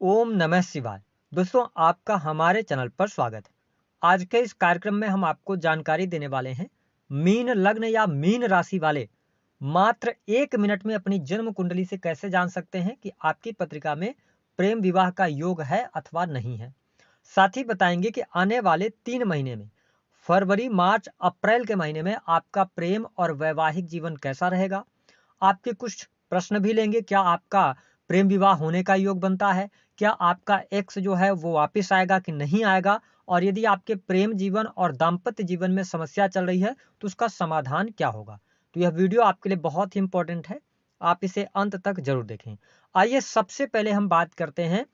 ओम नमः शिवाय। दोस्तों, आपका हमारे चैनल पर स्वागत है। आज के इस कार्यक्रम में हम आपको जानकारी देने वाले हैं मीन लग्न या मीन राशि वाले मात्र 1 मिनट में अपनी जन्म कुंडली से कैसे जान सकते हैं कि आपकी पत्रिका में प्रेम विवाह का योग है अथवा नहीं है। साथ ही बताएंगे कि आने वाले 3 महीने में फरवरी, मार्च, अप्रैल के महीने में आपका प्रेम और वैवाहिक जीवन कैसा रहेगा। आपके कुछ प्रश्न भी लेंगे। क्या आपका प्रेम विवाह होने का योग बनता है? क्या आपका एक्स जो है वो वापस आएगा कि नहीं आएगा? और यदि आपके प्रेम जीवन और दाम्पत्य जीवन में समस्या चल रही है तो उसका समाधान क्या होगा? तो यह वीडियो आपके लिए बहुत ही इंपॉर्टेंट है, आप इसे अंत तक जरूर देखें। आइए सबसे पहले हम बात करते हैं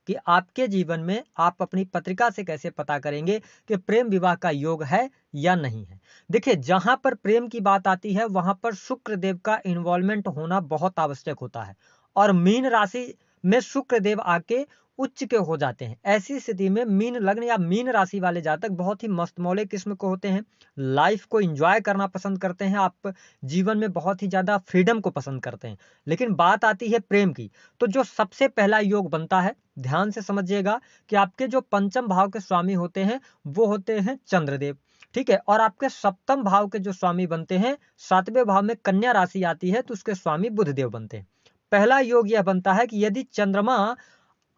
कि आपके जीवन में आप अपनी पत्रिका से कैसे पता करेंगे कि प्रेम विवाह का योग है या नहीं है। देखिए, जहां पर प्रेम की बात आती है वहां पर शुक्र देव का इन्वॉल्वमेंट होना बहुत आवश्यक होता है और मीन राशि में शुक्र देव आके उच्च के हो जाते हैं। ऐसी स्थिति में मीन लग्न या मीन राशि वाले जातक बहुत ही मस्तमौले किस्म के होते हैं, लाइफ को एंजॉय करना पसंद करते हैं, आप जीवन में बहुत ही ज्यादा फ्रीडम को पसंद करते हैं। लेकिन बात आती है प्रेम की, तो जो सबसे पहला योग बनता है, ध्यान से समझिएगा कि आपके जो पंचम भाव के स्वामी होते हैं वो होते हैं चंद्रदेव। ठीक है, और आपके सप्तम भाव के जो स्वामी बनते हैं, 7वें भाव में कन्या राशि आती है तो उसके स्वामी बुधदेव बनते हैं। पहला योग यह बनता है कि यदि चंद्रमा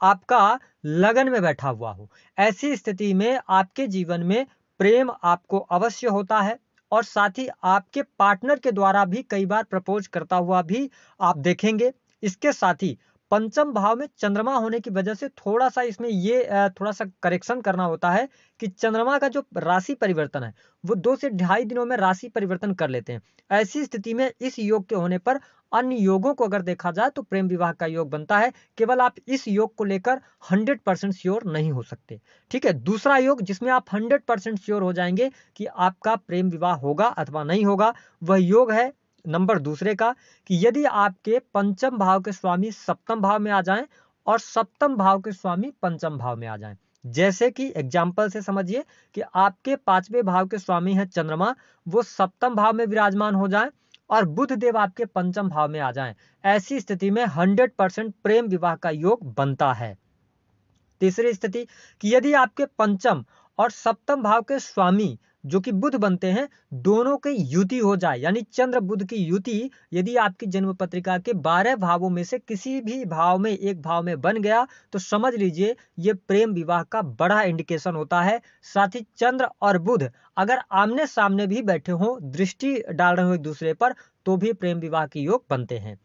आपका लगन में बैठा हुआ हो, ऐसी स्थिति में आपके जीवन में प्रेम आपको अवश्य होता है और साथ ही आपके पार्टनर के द्वारा भी कई बार प्रपोज करता हुआ भी आप देखेंगे। इसके साथ ही पंचम भाव में चंद्रमा होने की वजह से थोड़ा सा इसमें ये थोड़ा सा करेक्शन करना होता है कि चंद्रमा का जो राशि परिवर्तन है वो 2 से ढाई दिनों में राशि परिवर्तन कर लेते हैं। ऐसी स्थिति में इस योग के होने पर अन्य योगों को अगर देखा जाए तो प्रेम विवाह का योग बनता है। केवल आप इस योग को लेकर 100% श्योर नहीं हो सकते। ठीक है, दूसरा योग जिसमें आप 100% श्योर हो जाएंगे कि आपका प्रेम विवाह होगा अथवा नहीं होगा, वह योग है नंबर दूसरे का कि यदि आपके पंचम भाव के स्वामी सप्तम भाव में आ जाएं और सप्तम भाव के स्वामी पंचम भाव में आ जाएं। जैसे कि एग्जाम्पल से समझिए कि आपके 5वें भाव के स्वामी हैं चंद्रमा, वो सप्तम भाव में विराजमान हो जाएं और बुध देव आपके पंचम भाव में आ जाएं। ऐसी स्थिति में 100% प्रेम विवाह का योग बनता है। तीसरी स्थिति कि यदि आपके पंचम और सप्तम भाव के स्वामी जो कि बुध बनते हैं, दोनों की युति हो जाए, यानी चंद्र बुध की युति यदि आपकी जन्म पत्रिका के 12 भावों में से किसी भी भाव में एक भाव में बन गया तो समझ लीजिए ये प्रेम विवाह का बड़ा इंडिकेशन होता है। साथ ही चंद्र और बुध अगर आमने सामने भी बैठे हों, दृष्टि डाल रहे हो एक दूसरे पर, तो भी प्रेम विवाह के योग बनते हैं।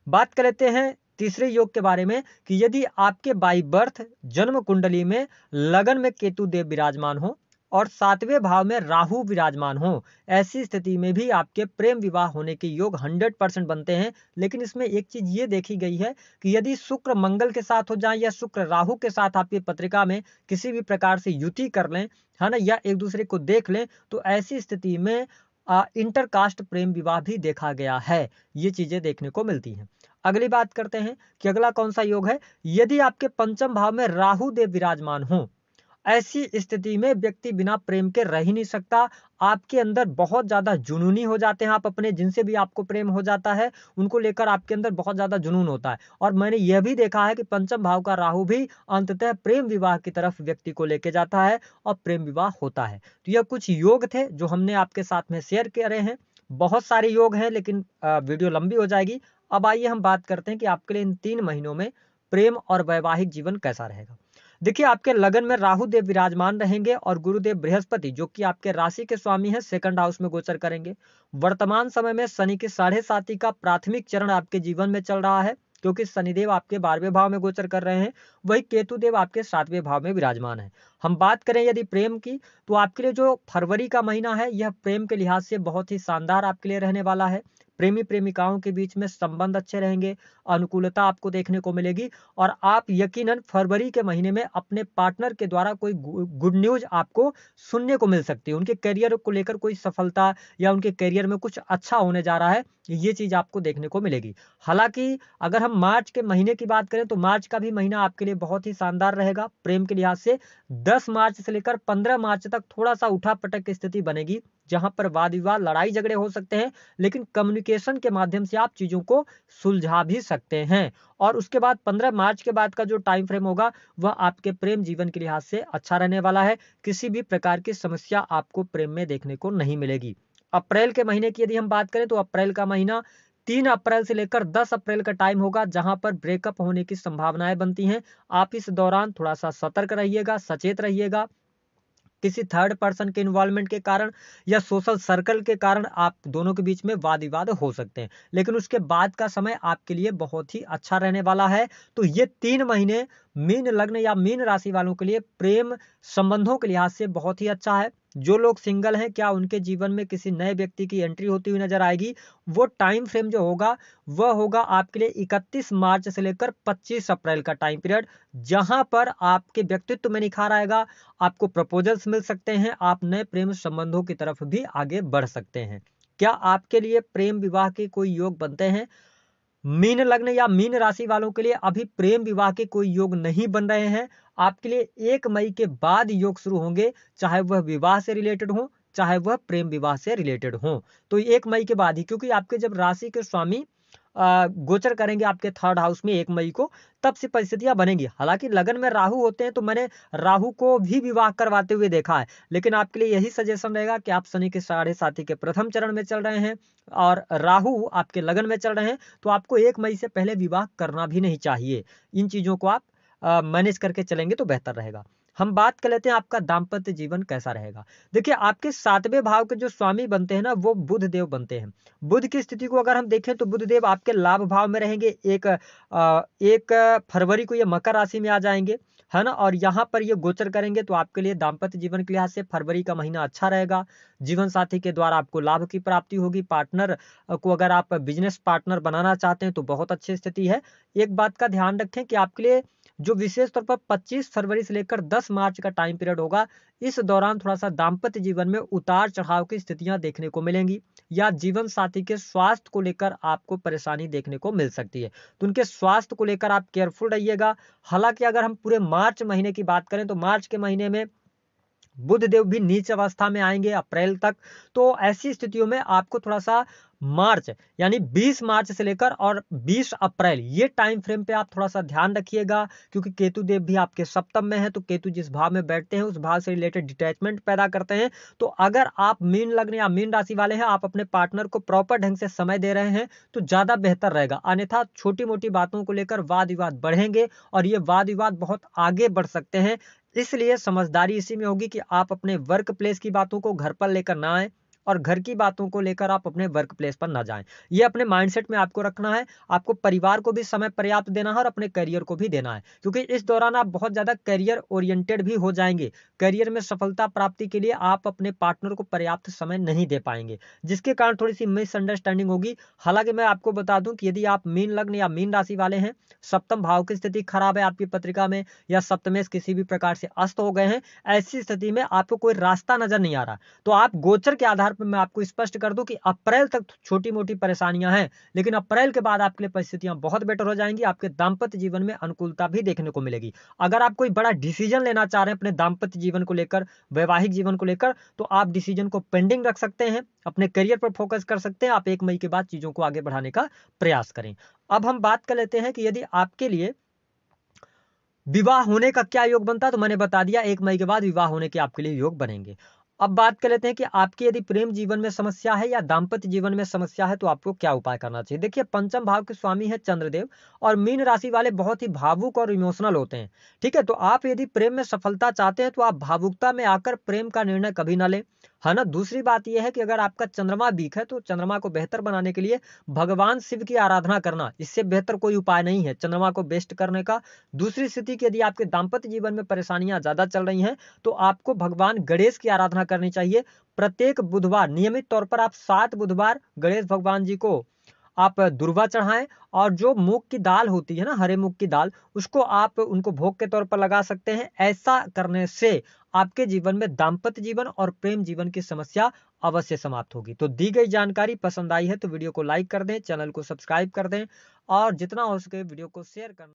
बात कर लेते हैं तीसरे योग के बारे में कि यदि आपके बाई बर्थ जन्म कुंडली में लगन में केतु देव विराजमान हो और 7वें भाव में राहु विराजमान हो, ऐसी स्थिति में भी आपके प्रेम विवाह होने के योग 100% बनते हैं। लेकिन इसमें एक चीज ये देखी गई है कि यदि शुक्र मंगल के साथ हो जाए या शुक्र राहु के साथ आपकी पत्रिका में किसी भी प्रकार से युति कर लें, है ना, या एक दूसरे को देख लें, तो ऐसी स्थिति में इंटरकास्ट प्रेम विवाह भी देखा गया है। ये चीजें देखने को मिलती हैं। अगली बात करते हैं कि अगला कौन सा योग है। यदि आपके पंचम भाव में राहु देव विराजमान हो, ऐसी स्थिति में व्यक्ति बिना प्रेम के रह ही नहीं सकता। आपके अंदर बहुत ज्यादा जुनूनी हो जाते हैं, आप अपने जिनसे भी आपको प्रेम हो जाता है उनको लेकर आपके अंदर बहुत ज्यादा जुनून होता है। और मैंने यह भी देखा है कि पंचम भाव का राहु भी अंततः प्रेम विवाह की तरफ व्यक्ति को लेके जाता है और प्रेम विवाह होता है। तो यह कुछ योग थे जो हमने आपके साथ में शेयर करे हैं। बहुत सारे योग हैं लेकिन वीडियो लंबी हो जाएगी। अब आइए हम बात करते हैं कि आपके लिए इन 3 महीनों में प्रेम और वैवाहिक जीवन कैसा रहेगा। देखिए, आपके लगन में राहु देव विराजमान रहेंगे और गुरुदेव बृहस्पति जो कि आपके राशि के स्वामी हैं, सेकंड हाउस में गोचर करेंगे। वर्तमान समय में शनि की 7.5 का प्राथमिक चरण आपके जीवन में चल रहा है क्योंकि शनिदेव आपके 12वें भाव में गोचर कर रहे हैं, वही केतु देव आपके 7वें भाव में विराजमान है। हम बात करें यदि प्रेम की, तो आपके लिए जो फरवरी का महीना है यह प्रेम के लिहाज से बहुत ही शानदार आपके लिए रहने वाला है। प्रेमी प्रेमिकाओं के बीच में संबंध अच्छे रहेंगे, अनुकूलता आपको देखने को मिलेगी और आप यकीनन फरवरी के महीने में अपने पार्टनर के द्वारा कोई गुड न्यूज आपको सुनने को मिल सकती है। उनके करियर को लेकर कोई सफलता या उनके करियर में कुछ अच्छा होने जा रहा है, ये चीज आपको देखने को मिलेगी। हालांकि अगर हम मार्च के महीने की बात करें तो मार्च का भी महीना आपके लिए बहुत ही शानदार रहेगा प्रेम के लिहाज से। 10 मार्च से लेकर 15 मार्च तक थोड़ा सा उठा पटक की स्थिति बनेगी। जहां पर वाद विवाद लड़ाई झगड़े हो सकते हैं, लेकिन कम्युनिकेशन के माध्यम से आप चीजों को सुलझा भी सकते हैं। और उसके बाद 15 मार्च के बाद का जो टाइम फ्रेम होगा वह आपके प्रेम जीवन के लिहाज से अच्छा रहने वाला है। किसी भी प्रकार की समस्या आपको प्रेम में देखने को नहीं मिलेगी। अप्रैल के महीने की यदि हम बात करें तो अप्रैल का महीना 3 अप्रैल से लेकर 10 अप्रैल का टाइम होगा, जहां पर ब्रेकअप होने की संभावनाएं बनती हैं। आप इस दौरान थोड़ा सा सतर्क रहिएगा, सचेत रहिएगा। किसी थर्ड पर्सन के इन्वॉल्वमेंट के कारण या सोशल सर्कल के कारण आप दोनों के बीच में वाद विवाद हो सकते हैं, लेकिन उसके बाद का समय आपके लिए बहुत ही अच्छा रहने वाला है। तो ये 3 महीने मीन लग्न या मीन राशि वालों के लिए प्रेम संबंधों के लिहाज से बहुत ही अच्छा है। जो लोग सिंगल हैं, क्या उनके जीवन में किसी नए व्यक्ति की एंट्री होती हुई नजर आएगी? वो टाइम फ्रेम जो होगा वह होगा आपके लिए 31 मार्च से लेकर 25 अप्रैल का टाइम पीरियड, जहां पर आपके व्यक्तित्व में निखार आएगा, आपको प्रपोजल्स मिल सकते हैं, आप नए प्रेम संबंधों की तरफ भी आगे बढ़ सकते हैं। क्या आपके लिए प्रेम विवाह के कोई योग बनते हैं? मीन लग्न या मीन राशि वालों के लिए अभी प्रेम विवाह के कोई योग नहीं बन रहे हैं। आपके लिए 1 मई के बाद योग शुरू होंगे, चाहे वह विवाह से रिलेटेड हो, चाहे वह प्रेम विवाह से रिलेटेड हो। तो 1 मई के बाद ही, क्योंकि आपके जब राशि के स्वामी गोचर करेंगे आपके थर्ड हाउस में 1 मई को, तब से परिस्थितियां बनेंगी। हालांकि लगन में राहु होते हैं तो मैंने राहु को भी विवाह करवाते हुए देखा है, लेकिन आपके लिए यही सजेशन रहेगा कि आप शनि के साढ़े साथी के प्रथम चरण में चल रहे हैं और राहु आपके लगन में चल रहे हैं, तो आपको 1 मई से पहले विवाह करना भी नहीं चाहिए। इन चीजों को आप मैनेज करके चलेंगे तो बेहतर रहेगा। हम बात कर लेते हैं आपका दाम्पत्य जीवन कैसा रहेगा। देखिए, आपके 7वें भाव के जो स्वामी बनते हैं ना, वो बुध देव बनते हैं। बुध की स्थिति को अगर हम देखें तो बुध देव आपके लाभ भाव में रहेंगे। 1 फरवरी को ये मकर राशि में आ जाएंगे, है ना, और यहाँ पर ये गोचर करेंगे, तो आपके लिए दाम्पत्य जीवन के लिहाज से फरवरी का महीना अच्छा रहेगा। जीवन साथी के द्वारा आपको लाभ की प्राप्ति होगी। पार्टनर को अगर आप बिजनेस पार्टनर बनाना चाहते हैं तो बहुत अच्छी स्थिति है। एक बात का ध्यान रखें कि आपके लिए जो विशेष तौर पर 25 फरवरी से लेकर 10 मार्च का टाइम पीरियड होगा, इस दौरान थोड़ा सा दाम्पत्य जीवन में उतार चढ़ाव की स्थितियां देखने को मिलेंगी, या जीवन साथी के स्वास्थ्य को लेकर आपको परेशानी देखने को मिल सकती है। तो उनके स्वास्थ्य को लेकर आप केयरफुल रहिएगा। हालांकि अगर हम पूरे मार्च महीने की बात करें तो मार्च के महीने में बुध देव भी नीच अवस्था में आएंगे अप्रैल तक। तो ऐसी स्थितियों में आपको थोड़ा सा मार्च यानी 20 मार्च से लेकर और 20 अप्रैल ये टाइम फ्रेम पे आप थोड़ा सा ध्यान रखिएगा, क्योंकि केतु देव भी आपके सप्तम में है। तो केतु जिस भाव में बैठते हैं उस भाव से रिलेटेड डिटैचमेंट पैदा करते हैं। तो अगर आप मीन लग्न या मीन राशि वाले हैं, आप अपने पार्टनर को प्रॉपर ढंग से समय दे रहे हैं तो ज्यादा बेहतर रहेगा। अन्यथा छोटी मोटी बातों को लेकर वाद विवाद बढ़ेंगे और ये वाद विवाद बहुत आगे बढ़ सकते हैं। इसलिए समझदारी इसी में होगी कि आप अपने वर्क प्लेस की बातों को घर पर लेकर ना आए और घर की बातों को लेकर आप अपने वर्क प्लेस पर ना जाएं। ये अपने माइंडसेट में आपको रखना है। आपको परिवार को भी समय पर्याप्त देना है और अपने करियर को भी देना है, क्योंकि इस दौरान आप बहुत ज्यादा करियर ओरिएंटेड भी हो जाएंगे। करियर में सफलता प्राप्ति के लिए आप अपने पार्टनर को पर्याप्त समय नहीं दे पाएंगे, जिसके कारण थोड़ी सी मिसअंडरस्टैंडिंग होगी। हालांकि मैं आपको बता दूं कि यदि आप मीन लग्न या मीन राशि वाले हैं, सप्तम भाव की स्थिति खराब है आपकी पत्रिका में, या सप्तमेश किसी भी प्रकार से अस्त हो गए हैं, ऐसी स्थिति में आपको कोई रास्ता नजर नहीं आ रहा, तो आप गोचर के आधार पर मैं आपको स्पष्ट कर दूं कि अप्रैल तक छोटी मोटी परेशानियां हैं, लेकिन अप्रैल के बाद आपके लिए परिस्थितियां बहुत बेटर हो जाएंगी। आपके दाम्पत्य जीवन में अनुकूलता भी देखने को मिलेगी। अगर आप कोई बड़ा डिसीजन लेना चाह रहे हैं अपने दाम्पत्य जीवन को लेकर, वैवाहिक जीवन को लेकर, तो आप डिसीजन को पेंडिंग रख सकते हैं, अपने करियर पर फोकस कर सकते हैं। आप 1 मई के बाद चीजों को आगे बढ़ाने का प्रयास करें। अब हम बात कर लेते हैं कि यदि आपके लिए विवाह होने का क्या योग बनता है, तो मैंने बता दिया 1 मई के बाद विवाह होने के आपके लिए योग बनेंगे। अब बात कर लेते हैं कि आपकी यदि प्रेम जीवन में समस्या है या दाम्पत्य जीवन में समस्या है तो आपको क्या उपाय करना चाहिए। देखिए, पंचम भाव के स्वामी है चंद्रदेव और मीन राशि वाले बहुत ही भावुक और इमोशनल होते हैं। ठीक है, तो आप यदि प्रेम में सफलता चाहते हैं तो आप भावुकता में आकर प्रेम का निर्णय कभी ना लें, है ना। दूसरी बात यह है कि अगर आपका चंद्रमा वीक है तो चंद्रमा को बेहतर बनाने के लिए भगवान शिव की आराधना करना, इससे बेहतर कोई उपाय नहीं है चंद्रमा को बेस्ट करने का। दूसरी स्थिति की यदि आपके दाम्पत्य जीवन में परेशानियां ज्यादा चल रही हैं तो आपको भगवान गणेश की आराधना करनी चाहिए। प्रत्येक बुधवार नियमित तौर पर आप 7 बुधवार गणेश भगवान जी को आप दुर्वा चढ़ाएं, और जो मूंग की दाल होती है ना, हरे मूंग की दाल, उसको आप उनको भोग के तौर पर लगा सकते हैं। ऐसा करने से आपके जीवन में दाम्पत्य जीवन और प्रेम जीवन की समस्या अवश्य समाप्त होगी। तो दी गई जानकारी पसंद आई है तो वीडियो को लाइक कर दें, चैनल को सब्सक्राइब कर दें और जितना हो सके वीडियो को शेयर करना।